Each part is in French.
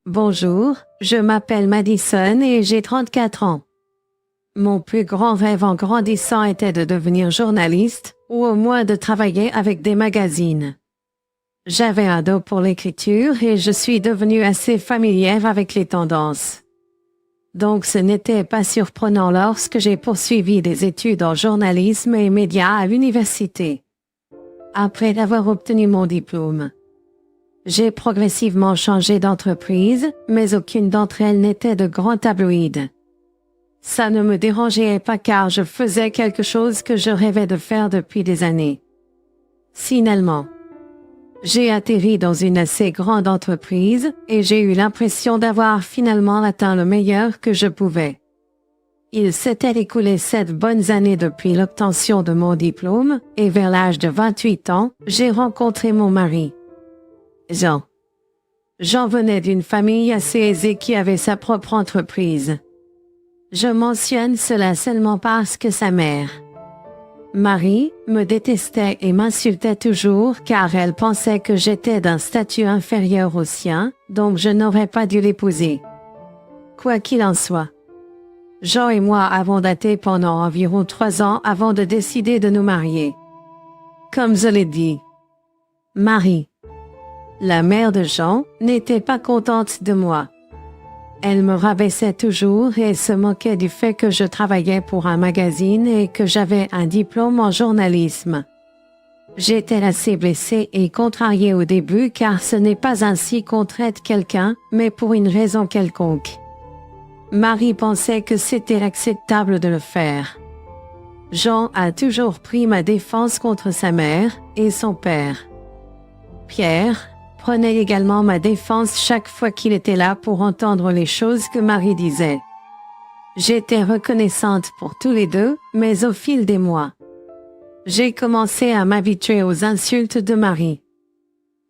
Bonjour, je m'appelle Madison et j'ai 34 ans. Mon plus grand rêve en grandissant était de devenir journaliste ou au moins de travailler avec des magazines. J'avais un don pour l'écriture et je suis devenue assez familière avec les tendances. Donc ce n'était pas surprenant lorsque j'ai poursuivi des études en journalisme et médias à l'université. Après avoir obtenu mon diplôme, j'ai progressivement changé d'entreprise, mais aucune d'entre elles n'était de grand tabloïd. Ça ne me dérangeait pas car je faisais quelque chose que je rêvais de faire depuis des années. Finalement, j'ai atterri dans une assez grande entreprise et j'ai eu l'impression d'avoir finalement atteint le meilleur que je pouvais. Il s'était écoulé 7 bonnes années depuis l'obtention de mon diplôme et vers l'âge de 28 ans, j'ai rencontré mon mari, Jean. Jean venait d'une famille assez aisée qui avait sa propre entreprise. Je mentionne cela seulement parce que sa mère, Marie, me détestait et m'insultait toujours car elle pensait que j'étais d'un statut inférieur au sien, donc je n'aurais pas dû l'épouser. Quoi qu'il en soit, Jean et moi avons daté pendant environ 3 ans avant de décider de nous marier. Comme je l'ai dit, Marie, la mère de Jean, n'était pas contente de moi. Elle me rabaissait toujours et se moquait du fait que je travaillais pour un magazine et que j'avais un diplôme en journalisme. J'étais assez blessée et contrariée au début car ce n'est pas ainsi qu'on traite quelqu'un, mais pour une raison quelconque. Marie pensait que c'était acceptable de le faire. Jean a toujours pris ma défense contre sa mère et son père. Pierre prenait également ma défense chaque fois qu'il était là pour entendre les choses que Marie disait. J'étais reconnaissante pour tous les deux, mais au fil des mois, j'ai commencé à m'habituer aux insultes de Marie.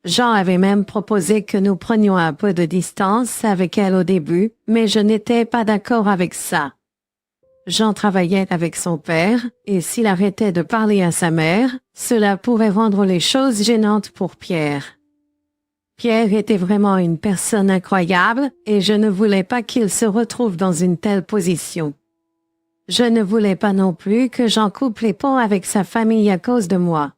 Jean avait même proposé que nous prenions un peu de distance avec elle au début, mais je n'étais pas d'accord avec ça. Jean travaillait avec son père, et s'il arrêtait de parler à sa mère, cela pourrait rendre les choses gênantes pour Pierre. Pierre était vraiment une personne incroyable et je ne voulais pas qu'il se retrouve dans une telle position. Je ne voulais pas non plus que Jean coupe les ponts avec sa famille à cause de moi.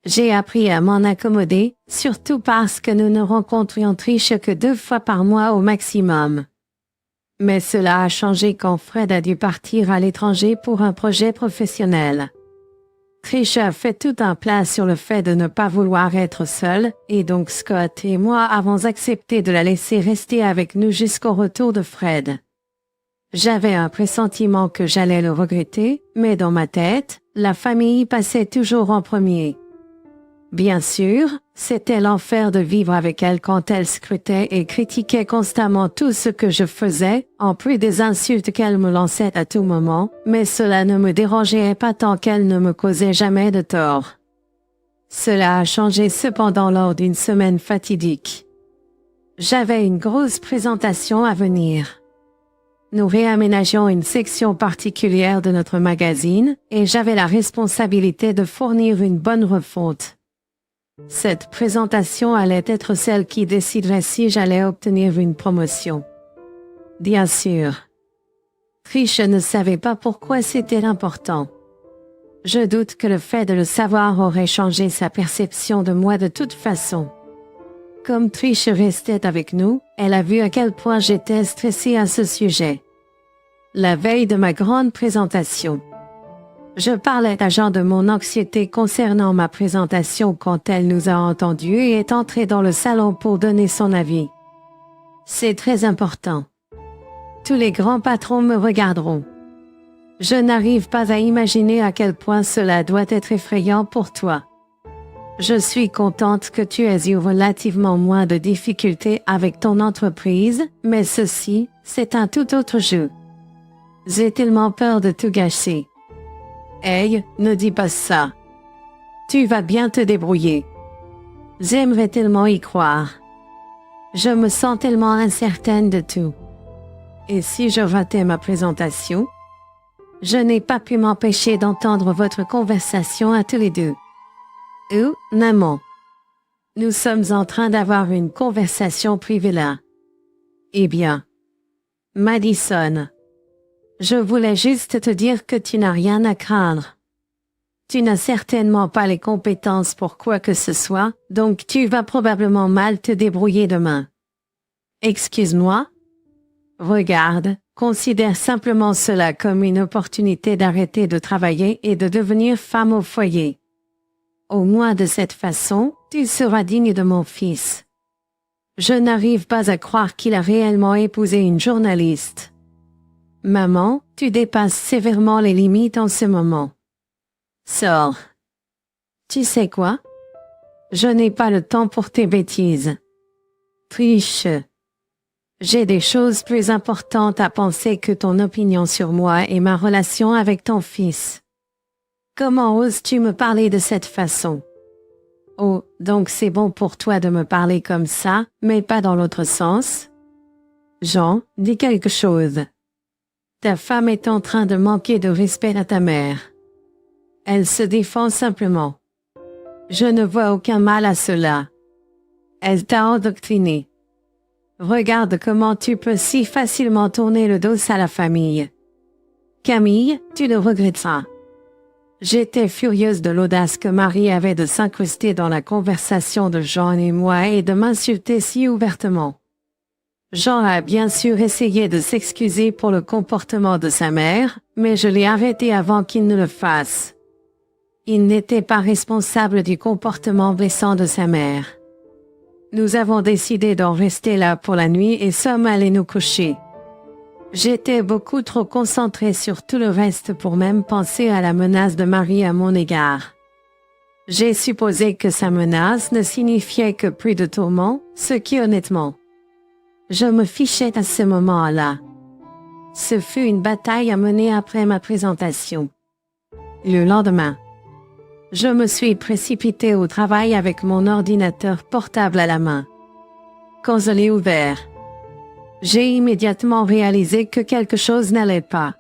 J'ai appris à m'en accommoder, surtout parce que nous ne rencontrions Trish que 2 fois par mois au maximum. Mais cela a changé quand Fred a dû partir à l'étranger pour un projet professionnel. Trish a fait tout un plat sur le fait de ne pas vouloir être seule, et donc Scott et moi avons accepté de la laisser rester avec nous jusqu'au retour de Fred. J'avais un pressentiment que j'allais le regretter, mais dans ma tête, la famille passait toujours en premier. Bien sûr, c'était l'enfer de vivre avec elle quand elle scrutait et critiquait constamment tout ce que je faisais, en plus des insultes qu'elle me lançait à tout moment, mais cela ne me dérangeait pas tant qu'elle ne me causait jamais de tort. Cela a changé cependant lors d'une semaine fatidique. J'avais une grosse présentation à venir. Nous réaménagions une section particulière de notre magazine et j'avais la responsabilité de fournir une bonne refonte. Cette présentation allait être celle qui déciderait si j'allais obtenir une promotion. Bien sûr, Trish ne savait pas pourquoi c'était important. Je doute que le fait de le savoir aurait changé sa perception de moi de toute façon. Comme Trish restait avec nous, elle a vu à quel point j'étais stressée à ce sujet. La veille de ma grande présentation, je parlais à Jean de mon anxiété concernant ma présentation quand elle nous a entendus et est entrée dans le salon pour donner son avis. C'est très important. Tous les grands patrons me regarderont. Je n'arrive pas à imaginer à quel point cela doit être effrayant pour toi. Je suis contente que tu aies eu relativement moins de difficultés avec ton entreprise, mais ceci, c'est un tout autre jeu. J'ai tellement peur de tout gâcher. Hey, ne dis pas ça. Tu vas bien te débrouiller. J'aimerais tellement y croire. Je me sens tellement incertaine de tout. Et si je ratais ma présentation? Je n'ai pas pu m'empêcher d'entendre votre conversation à tous les deux. Maman. Nous sommes en train d'avoir une conversation privée là. Eh bien, Madison, je voulais juste te dire que tu n'as rien à craindre. Tu n'as certainement pas les compétences pour quoi que ce soit, donc tu vas probablement mal te débrouiller demain. Excuse-moi? Regarde, considère simplement cela comme une opportunité d'arrêter de travailler et de devenir femme au foyer. Au moins de cette façon, tu seras digne de mon fils. Je n'arrive pas à croire qu'il a réellement épousé une journaliste. Maman, tu dépasses sévèrement les limites en ce moment. Sors. Tu sais quoi? Je n'ai pas le temps pour tes bêtises. Triche. J'ai des choses plus importantes à penser que ton opinion sur moi et ma relation avec ton fils. Comment oses-tu me parler de cette façon? Oh, donc c'est bon pour toi de me parler comme ça, mais pas dans l'autre sens? Jean, dis quelque chose. Ta femme est en train de manquer de respect à ta mère. Elle se défend simplement. Je ne vois aucun mal à cela. Elle t'a endoctriné. Regarde comment tu peux si facilement tourner le dos à la famille. Camille, tu le regretteras. J'étais furieuse de l'audace que Marie avait de s'incruster dans la conversation de Jean et moi et de m'insulter si ouvertement. Jean a bien sûr essayé de s'excuser pour le comportement de sa mère, mais je l'ai arrêté avant qu'il ne le fasse. Il n'était pas responsable du comportement blessant de sa mère. Nous avons décidé d'en rester là pour la nuit et sommes allés nous coucher. J'étais beaucoup trop concentrée sur tout le reste pour même penser à la menace de Marie à mon égard. J'ai supposé que sa menace ne signifiait que plus de tourments, ce qui honnêtement, je me fichais à ce moment-là. Ce fut une bataille à mener après ma présentation. Le lendemain, je me suis précipitée au travail avec mon ordinateur portable à la main. Quand je l'ai ouvert, j'ai immédiatement réalisé que quelque chose n'allait pas.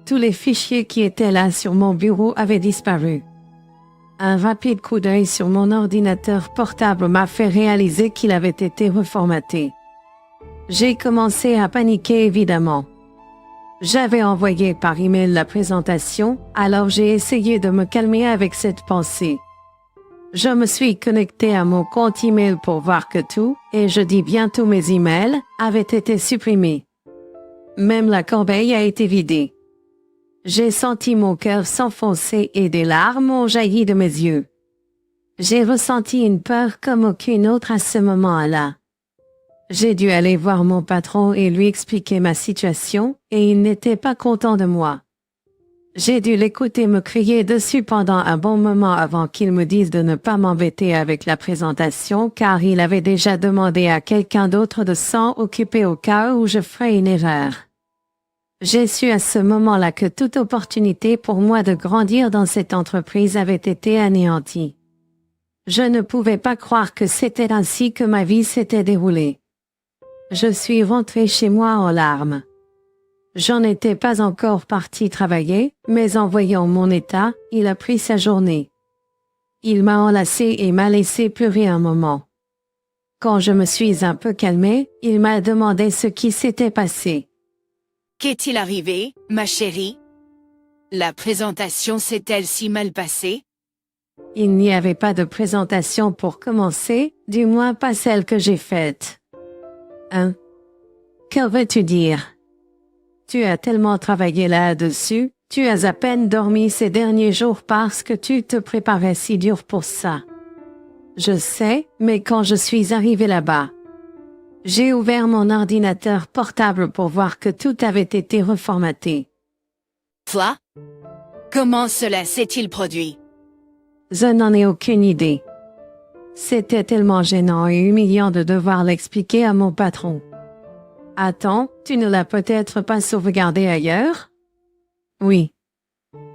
Tous les fichiers qui étaient là sur mon bureau avaient disparu. Un rapide coup d'œil sur mon ordinateur portable m'a fait réaliser qu'il avait été reformaté. J'ai commencé à paniquer évidemment. J'avais envoyé par email la présentation, alors j'ai essayé de me calmer avec cette pensée. Je me suis connecté à mon compte email pour voir que tout, et je dis bien tous mes emails, avaient été supprimés. Même la corbeille a été vidée. J'ai senti mon cœur s'enfoncer et des larmes ont jailli de mes yeux. J'ai ressenti une peur comme aucune autre à ce moment-là. J'ai dû aller voir mon patron et lui expliquer ma situation, et il n'était pas content de moi. J'ai dû l'écouter me crier dessus pendant un bon moment avant qu'il me dise de ne pas m'embêter avec la présentation car il avait déjà demandé à quelqu'un d'autre de s'en occuper au cas où je ferais une erreur. J'ai su à ce moment-là que toute opportunité pour moi de grandir dans cette entreprise avait été anéantie. Je ne pouvais pas croire que c'était ainsi que ma vie s'était déroulée. Je suis rentrée chez moi en larmes. J'en étais pas encore partie travailler, mais en voyant mon état, il a pris sa journée. Il m'a enlacée et m'a laissé pleurer un moment. Quand je me suis un peu calmée, il m'a demandé ce qui s'était passé. Qu'est-il arrivé, ma chérie? La présentation s'est-elle si mal passée? Il n'y avait pas de présentation pour commencer, du moins pas celle que j'ai faite. Hein? Que veux-tu dire? Tu as tellement travaillé là-dessus, tu as à peine dormi ces derniers jours parce que tu te préparais si dur pour ça. Je sais, mais quand je suis arrivée là-bas, j'ai ouvert mon ordinateur portable pour voir que tout avait été reformaté. Quoi? Comment cela s'est-il produit? Je n'en ai aucune idée. C'était tellement gênant et humiliant de devoir l'expliquer à mon patron. Attends, tu ne l'as peut-être pas sauvegardé ailleurs? Oui.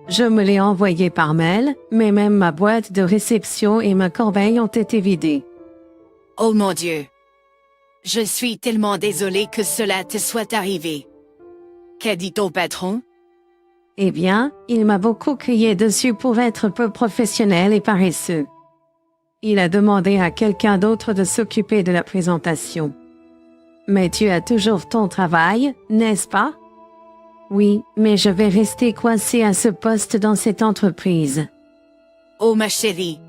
Je me l'ai envoyé par mail, mais même ma boîte de réception et ma corbeille ont été vidées. Oh mon Dieu! Je suis tellement désolée que cela te soit arrivé. Qu'a dit ton patron? Eh bien, il m'a beaucoup crié dessus pour être peu professionnel et paresseux. Il a demandé à quelqu'un d'autre de s'occuper de la présentation. Mais tu as toujours ton travail, n'est-ce pas? Oui, mais je vais rester coincée à ce poste dans cette entreprise. Oh ma chérie.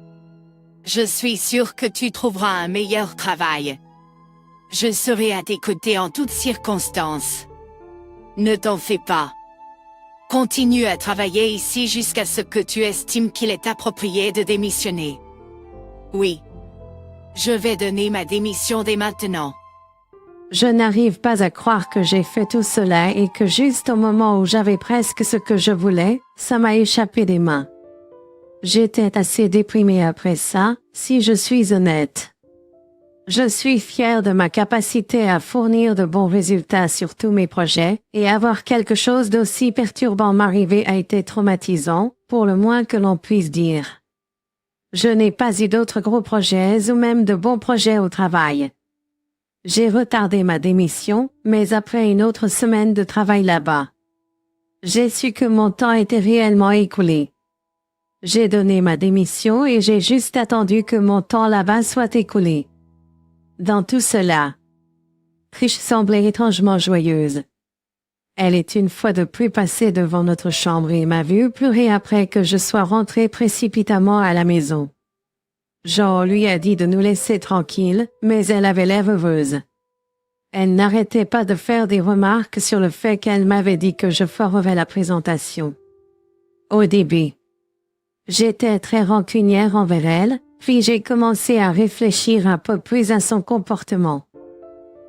Je suis sûre que tu trouveras un meilleur travail. Je serai à tes côtés en toutes circonstances. Ne t'en fais pas. Continue à travailler ici jusqu'à ce que tu estimes qu'il est approprié de démissionner. Oui. Je vais donner ma démission dès maintenant. Je n'arrive pas à croire que j'ai fait tout cela et que juste au moment où j'avais presque ce que je voulais, ça m'a échappé des mains. J'étais assez déprimée après ça, si je suis honnête. Je suis fière de ma capacité à fournir de bons résultats sur tous mes projets, et avoir quelque chose d'aussi perturbant m'arriver a été traumatisant, pour le moins que l'on puisse dire. Je n'ai pas eu d'autres gros projets ou même de bons projets au travail. J'ai retardé ma démission, mais après une autre semaine de travail là-bas. J'ai su que mon temps était réellement écoulé. J'ai donné ma démission et j'ai juste attendu que mon temps là-bas soit écoulé. Dans tout cela, Trish semblait étrangement joyeuse. Elle est une fois de plus passée devant notre chambre et m'a vu pleurer après que je sois rentrée précipitamment à la maison. Jean lui a dit de nous laisser tranquilles, mais elle avait l'air heureuse. Elle n'arrêtait pas de faire des remarques sur le fait qu'elle m'avait dit que je ferais la présentation. Au début, j'étais très rancunière envers elle, puis j'ai commencé à réfléchir un peu plus à son comportement.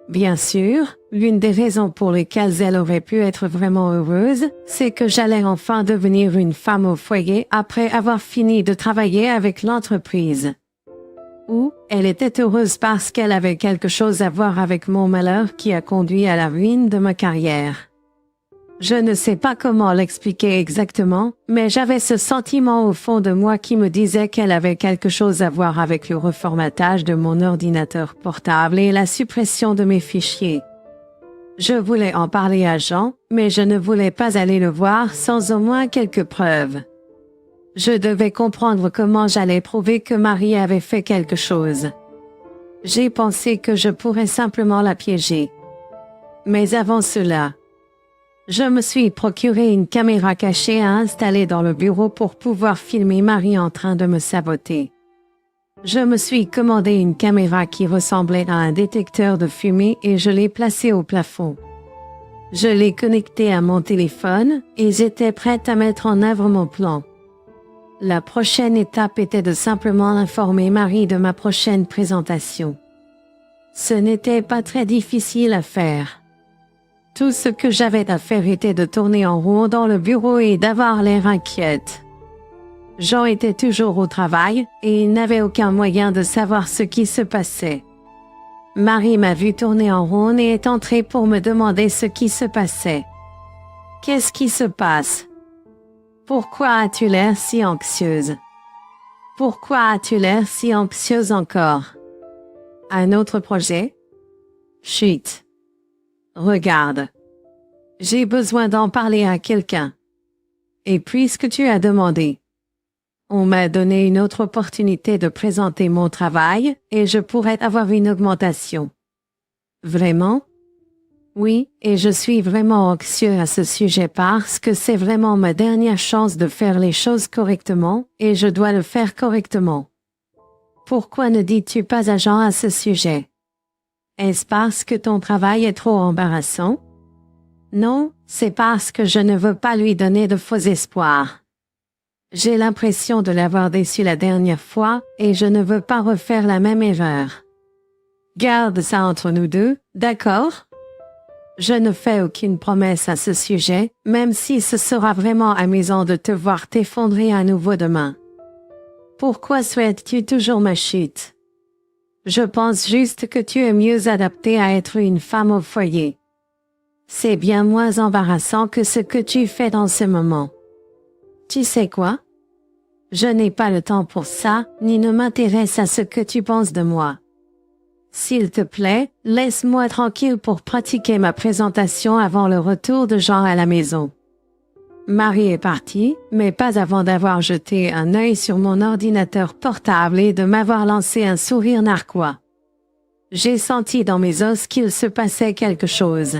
Bien sûr, l'une des raisons pour lesquelles elle aurait pu être vraiment heureuse, c'est que j'allais enfin devenir une femme au foyer après avoir fini de travailler avec l'entreprise. Ou, elle était heureuse parce qu'elle avait quelque chose à voir avec mon malheur qui a conduit à la ruine de ma carrière. Je ne sais pas comment l'expliquer exactement, mais j'avais ce sentiment au fond de moi qui me disait qu'elle avait quelque chose à voir avec le reformatage de mon ordinateur portable et la suppression de mes fichiers. Je voulais en parler à Jean, mais je ne voulais pas aller le voir sans au moins quelques preuves. Je devais comprendre comment j'allais prouver que Marie avait fait quelque chose. J'ai pensé que je pourrais simplement la piéger. Mais avant cela, je me suis procuré une caméra cachée à installer dans le bureau pour pouvoir filmer Marie en train de me saboter. Je me suis commandé une caméra qui ressemblait à un détecteur de fumée et je l'ai placée au plafond. Je l'ai connectée à mon téléphone et j'étais prête à mettre en œuvre mon plan. La prochaine étape était de simplement informer Marie de ma prochaine présentation. Ce n'était pas très difficile à faire. Tout ce que j'avais à faire était de tourner en rond dans le bureau et d'avoir l'air inquiète. Jean était toujours au travail et il n'avait aucun moyen de savoir ce qui se passait. Marie m'a vu tourner en rond et est entrée pour me demander ce qui se passait. « Qu'est-ce qui se passe? Pourquoi as-tu l'air si anxieuse? Pourquoi as-tu l'air si anxieuse encore? Un autre projet? Chut. Regarde. J'ai besoin d'en parler à quelqu'un. Et puisque tu as demandé, on m'a donné une autre opportunité de présenter mon travail et je pourrais avoir une augmentation. Vraiment? Oui, et je suis vraiment anxieux à ce sujet parce que c'est vraiment ma dernière chance de faire les choses correctement et je dois le faire correctement. Pourquoi ne dis-tu pas à Jean à ce sujet? Est-ce parce que ton travail est trop embarrassant? Non, c'est parce que je ne veux pas lui donner de faux espoirs. J'ai l'impression de l'avoir déçu la dernière fois et je ne veux pas refaire la même erreur. Garde ça entre nous deux, d'accord? Je ne fais aucune promesse à ce sujet, même si ce sera vraiment amusant de te voir t'effondrer à nouveau demain. Pourquoi souhaites-tu toujours ma chute? Je pense juste que tu es mieux adaptée à être une femme au foyer. C'est bien moins embarrassant que ce que tu fais dans ce moment. Tu sais quoi? Je n'ai pas le temps pour ça, ni ne m'intéresse à ce que tu penses de moi. S'il te plaît, laisse-moi tranquille pour pratiquer ma présentation avant le retour de Jean à la maison. Marie est partie, mais pas avant d'avoir jeté un œil sur mon ordinateur portable et de m'avoir lancé un sourire narquois. J'ai senti dans mes os qu'il se passait quelque chose.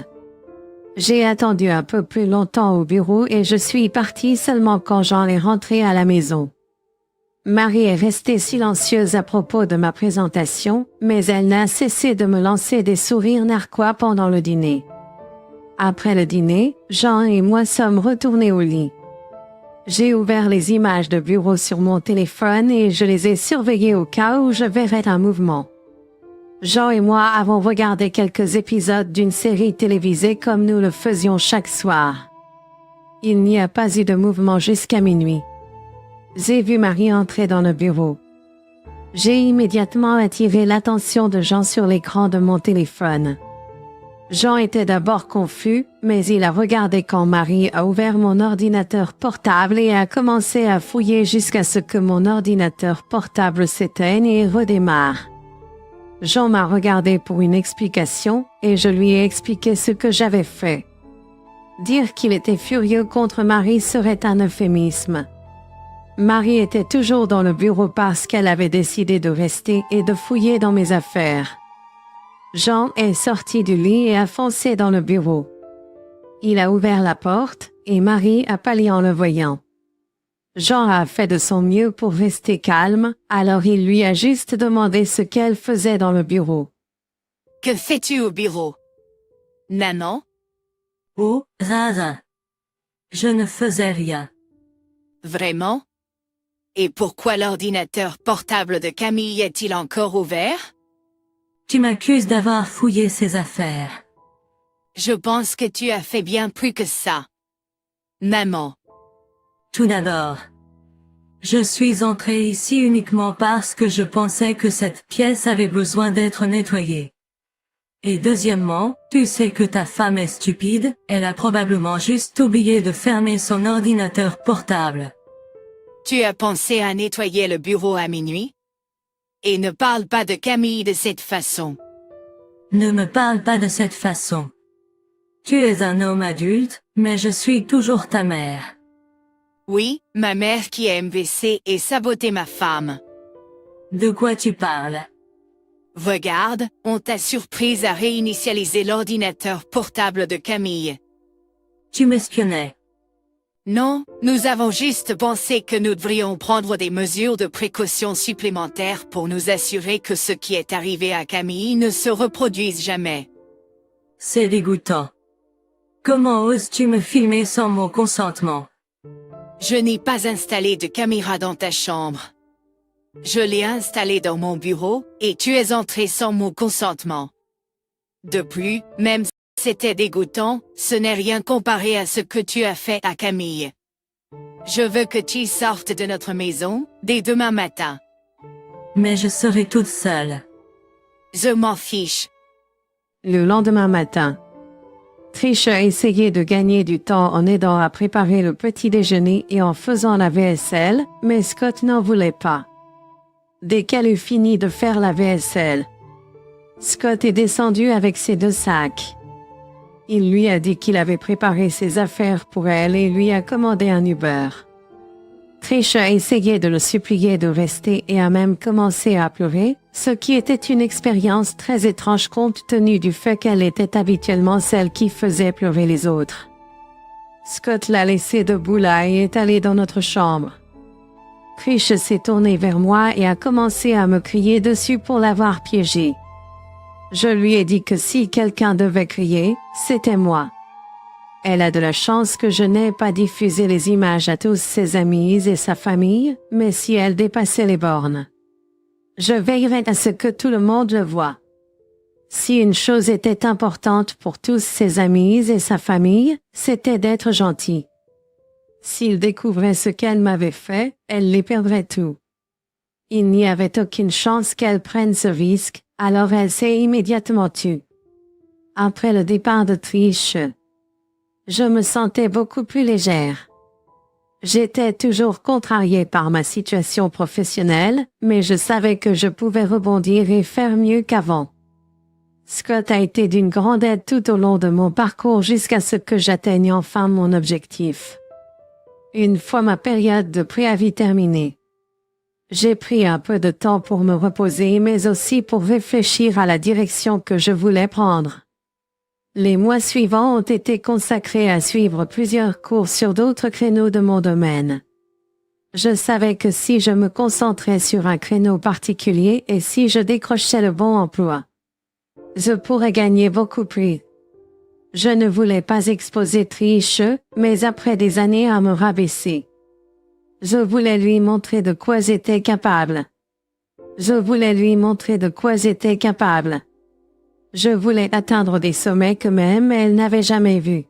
J'ai attendu un peu plus longtemps au bureau et je suis partie seulement quand Jean est rentré à la maison. Marie est restée silencieuse à propos de ma présentation, mais elle n'a cessé de me lancer des sourires narquois pendant le dîner. Après le dîner, Jean et moi sommes retournés au lit. J'ai ouvert les images de bureau sur mon téléphone et je les ai surveillées au cas où je verrais un mouvement. Jean et moi avons regardé quelques épisodes d'une série télévisée comme nous le faisions chaque soir. Il n'y a pas eu de mouvement jusqu'à minuit. J'ai vu Marie entrer dans le bureau. J'ai immédiatement attiré l'attention de Jean sur l'écran de mon téléphone. Jean était d'abord confus, mais il a regardé quand Marie a ouvert mon ordinateur portable et a commencé à fouiller jusqu'à ce que mon ordinateur portable s'éteigne et redémarre. Jean m'a regardé pour une explication et je lui ai expliqué ce que j'avais fait. Dire qu'il était furieux contre Marie serait un euphémisme. Marie était toujours dans le bureau parce qu'elle avait décidé de rester et de fouiller dans mes affaires. Jean est sorti du lit et a foncé dans le bureau. Il a ouvert la porte et Marie a pâli en le voyant. Jean a fait de son mieux pour rester calme, alors il lui a juste demandé ce qu'elle faisait dans le bureau. Que fais-tu au bureau? Nanon? Oh, Rara. Je ne faisais rien. Vraiment? Et pourquoi l'ordinateur portable de Camille est-il encore ouvert? Tu m'accuses d'avoir fouillé ses affaires. Je pense que tu as fait bien plus que ça. Maman. Tout d'abord, je suis entrée ici uniquement parce que je pensais que cette pièce avait besoin d'être nettoyée. Et deuxièmement, tu sais que ta femme est stupide, elle a probablement juste oublié de fermer son ordinateur portable. Tu as pensé à nettoyer le bureau à minuit? Et ne parle pas de Camille de cette façon. Ne me parle pas de cette façon. Tu es un homme adulte, mais je suis toujours ta mère. Oui, ma mère qui a MVC et saboté ma femme. De quoi tu parles? Regarde, on t'a surprise à réinitialiser l'ordinateur portable de Camille. Tu m'espionnais. Non, nous avons juste pensé que nous devrions prendre des mesures de précaution supplémentaires pour nous assurer que ce qui est arrivé à Camille ne se reproduise jamais. C'est dégoûtant. Comment oses-tu me filmer sans mon consentement? Je n'ai pas installé de caméra dans ta chambre. Je l'ai installée dans mon bureau, et tu es entré sans mon consentement. De plus, même si c'était dégoûtant, ce n'est rien comparé à ce que tu as fait à Camille. Je veux que tu sortes de notre maison, dès demain matin. Mais je serai toute seule. Je m'en fiche. Le lendemain matin, Trish a essayé de gagner du temps en aidant à préparer le petit déjeuner et en faisant la vaisselle, mais Scott n'en voulait pas. Dès qu'elle eut fini de faire la vaisselle, Scott est descendu avec ses 2 sacs. Il lui a dit qu'il avait préparé ses affaires pour elle et lui a commandé un Uber. Trish a essayé de le supplier de rester et a même commencé à pleurer, ce qui était une expérience très étrange compte tenu du fait qu'elle était habituellement celle qui faisait pleurer les autres. Scott l'a laissée debout là et est allé dans notre chambre. Trish s'est tournée vers moi et a commencé à me crier dessus pour l'avoir piégée. Je lui ai dit que si quelqu'un devait crier, c'était moi. Elle a de la chance que je n'ai pas diffusé les images à tous ses amis et sa famille, mais si elle dépassait les bornes, je veillerai à ce que tout le monde le voie. Si une chose était importante pour tous ses amis et sa famille, c'était d'être gentil. S'ils découvraient ce qu'elle m'avait fait, elle les perdrait tout. Il n'y avait aucune chance qu'elle prenne ce risque, alors elle s'est immédiatement tue. Après le départ de Trish, je me sentais beaucoup plus légère. J'étais toujours contrariée par ma situation professionnelle, mais je savais que je pouvais rebondir et faire mieux qu'avant. Scott a été d'une grande aide tout au long de mon parcours jusqu'à ce que j'atteigne enfin mon objectif. Une fois ma période de préavis terminée, J'ai pris un peu de temps pour me reposer mais aussi pour réfléchir à la direction que je voulais prendre. Les mois suivants ont été consacrés à suivre plusieurs cours sur d'autres créneaux de mon domaine. Je savais que si je me concentrais sur un créneau particulier et si je décrochais le bon emploi, je pourrais gagner beaucoup plus. Je ne voulais pas exposer Triche, mais après des années à me rabaisser. Je voulais lui montrer de quoi j'étais capable. Je voulais lui montrer de quoi j'étais capable. Je voulais atteindre des sommets que même elle n'avait jamais vus.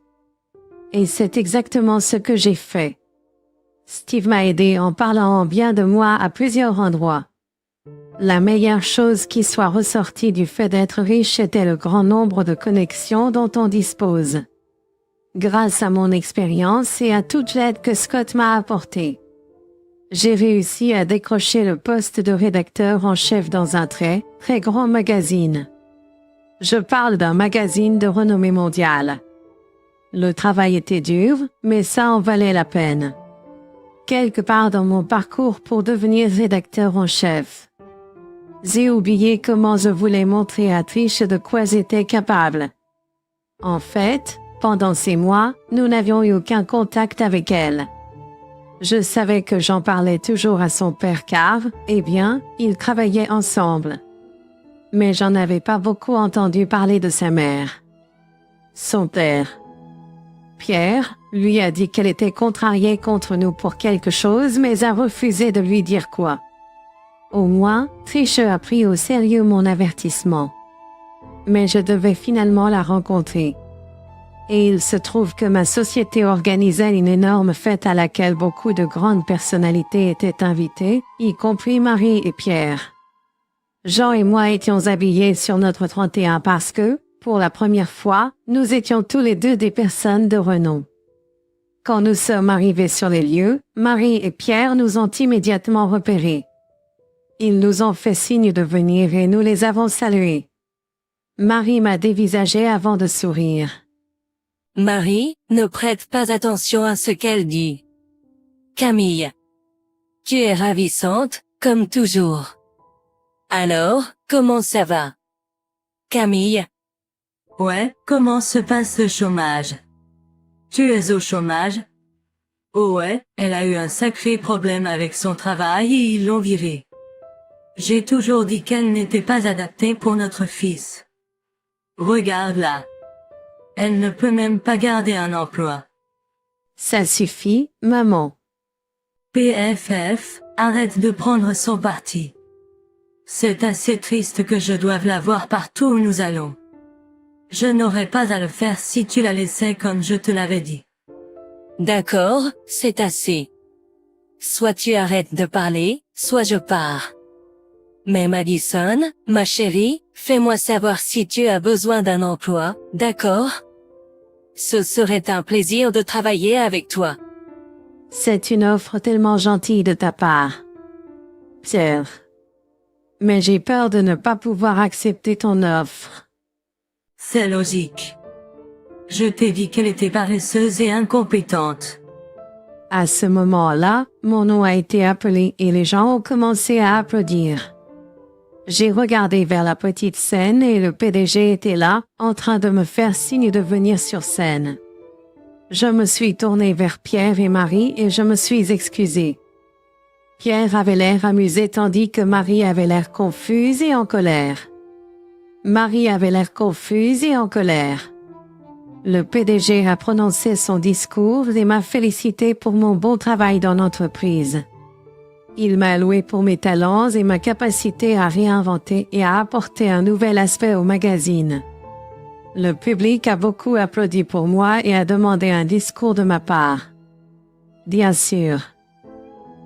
Et c'est exactement ce que j'ai fait. Steve m'a aidé en parlant en bien de moi à plusieurs endroits. La meilleure chose qui soit ressortie du fait d'être riche était le grand nombre de connexions dont on dispose. Grâce à mon expérience et à toute l'aide que Scott m'a apportée, j'ai réussi à décrocher le poste de rédacteur en chef dans un très grand magazine. Je parle d'un magazine de renommée mondiale. Le travail était dur, mais ça en valait la peine. Quelque part dans mon parcours pour devenir rédacteur en chef, j'ai oublié comment je voulais montrer à Trish de quoi j'étais capable. En fait, pendant ces mois, nous n'avions eu aucun contact avec elle. Je savais que j'en parlais toujours à son père car, eh bien, ils travaillaient ensemble. Mais j'en avais pas beaucoup entendu parler de sa mère. Son père, Pierre, lui a dit qu'elle était contrariée contre nous pour quelque chose mais a refusé de lui dire quoi. Au moins, Trish a pris au sérieux mon avertissement. Mais je devais finalement la rencontrer. Et il se trouve que ma société organisait une énorme fête à laquelle beaucoup de grandes personnalités étaient invitées, y compris Marie et Pierre. Jean et moi étions habillés sur notre 31 parce que, pour la première fois, nous étions tous les deux des personnes de renom. Quand nous sommes arrivés sur les lieux, Marie et Pierre nous ont immédiatement repérés. Ils nous ont fait signe de venir et nous les avons salués. Marie m'a dévisagé avant de sourire. Marie, ne prête pas attention à ce qu'elle dit. Camille. Tu es ravissante, comme toujours. Alors, comment ça va? Camille. Ouais, comment se passe le chômage? Tu es au chômage? Oh ouais, elle a eu un sacré problème avec son travail et ils l'ont virée. J'ai toujours dit qu'elle n'était pas adaptée pour notre fils. Regarde là. Elle ne peut même pas garder un emploi. Ça suffit, maman. PFF, arrête de prendre son parti. C'est assez triste que je doive la voir partout où nous allons. Je n'aurais pas à le faire si tu la laissais comme je te l'avais dit. D'accord, c'est assez. Soit tu arrêtes de parler, soit je pars. Mais Madison, ma chérie, fais-moi savoir si tu as besoin d'un emploi, d'accord? Ce serait un plaisir de travailler avec toi. C'est une offre tellement gentille de ta part, Pierre. Mais j'ai peur de ne pas pouvoir accepter ton offre. C'est logique. Je t'ai dit qu'elle était paresseuse et incompétente. À ce moment-là, mon nom a été appelé et les gens ont commencé à applaudir. J'ai regardé vers la petite scène et le PDG était là, en train de me faire signe de venir sur scène. Je me suis tournée vers Pierre et Marie et je me suis excusée. Pierre avait l'air amusé tandis que Marie avait l'air confuse et en colère. Marie avait l'air confuse et en colère. Le PDG a prononcé son discours et m'a félicité pour mon bon travail dans l'entreprise. Il m'a loué pour mes talents et ma capacité à réinventer et à apporter un nouvel aspect au magazine. Le public a beaucoup applaudi pour moi et a demandé un discours de ma part. Bien sûr.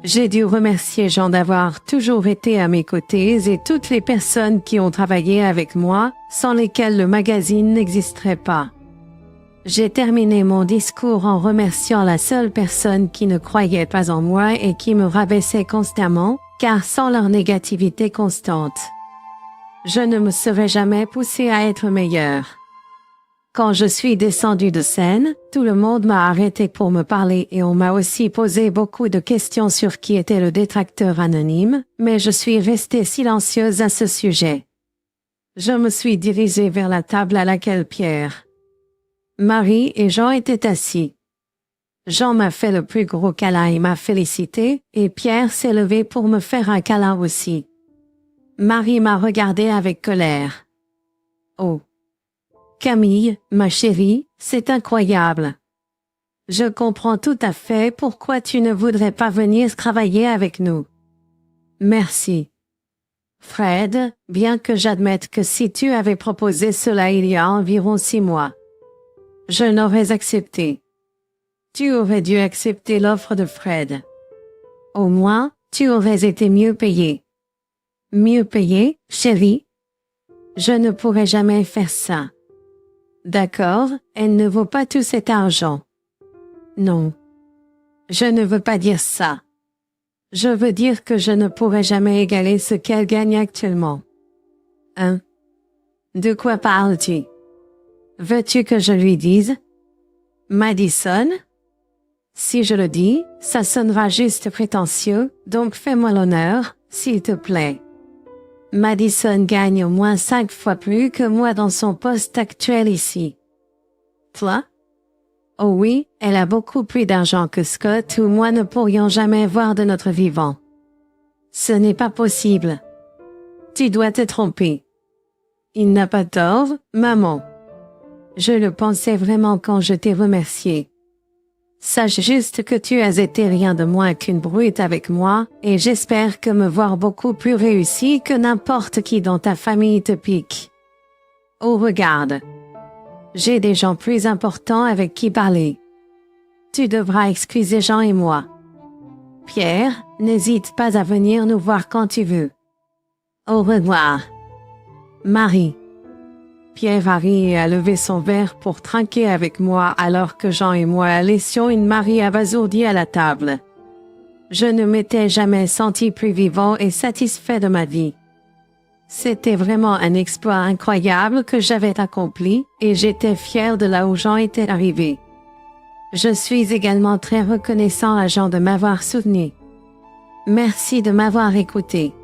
J'ai dû remercier Jean d'avoir toujours été à mes côtés et toutes les personnes qui ont travaillé avec moi, sans lesquelles le magazine n'existerait pas. J'ai terminé mon discours en remerciant la seule personne qui ne croyait pas en moi et qui me rabaissait constamment, car sans leur négativité constante, je ne me serais jamais poussée à être meilleure. Quand je suis descendu de scène, tout le monde m'a arrêté pour me parler et on m'a aussi posé beaucoup de questions sur qui était le détracteur anonyme, mais je suis restée silencieuse à ce sujet. Je me suis dirigée vers la table à laquelle Pierre, Marie et Jean étaient assis. Jean m'a fait le plus gros câlin et m'a félicité, et Pierre s'est levé pour me faire un câlin aussi. Marie m'a regardé avec colère. Oh! Camille, ma chérie, c'est incroyable. Je comprends tout à fait pourquoi tu ne voudrais pas venir travailler avec nous. Merci. Fred, bien que j'admette que si tu avais proposé cela il y a environ 6 mois, je n'aurais accepté. Tu aurais dû accepter l'offre de Fred. Au moins, tu aurais été mieux payé. Mieux payé, chérie? Je ne pourrais jamais faire ça. D'accord, elle ne vaut pas tout cet argent. Non. Je ne veux pas dire ça. Je veux dire que je ne pourrai jamais égaler ce qu'elle gagne actuellement. Hein? De quoi parles-tu? Veux-tu que je lui dise? Madison? Si je le dis, ça sonnera juste prétentieux, donc fais-moi l'honneur, s'il te plaît. Madison gagne au moins 5 fois plus que moi dans son poste actuel ici. Toi? Oh oui, elle a beaucoup plus d'argent que Scott ou moi ne pourrions jamais voir de notre vivant. Ce n'est pas possible. Tu dois te tromper. Il n'a pas tort, maman. Je le pensais vraiment quand je t'ai remercié. Sache juste que tu as été rien de moins qu'une brute avec moi, et j'espère que me voir beaucoup plus réussi que n'importe qui dans ta famille te pique. Oh regarde. J'ai des gens plus importants avec qui parler. Tu devras excuser Jean et moi. Pierre, n'hésite pas à venir nous voir quand tu veux. Au revoir. Marie. Pierre a ri et a levé son verre pour trinquer avec moi alors que Jean et moi laissions une Marie abasourdie à la table. Je ne m'étais jamais senti plus vivant et satisfait de ma vie. C'était vraiment un exploit incroyable que j'avais accompli et j'étais fière de là où Jean était arrivé. Je suis également très reconnaissant à Jean de m'avoir soutenu. Merci de m'avoir écouté.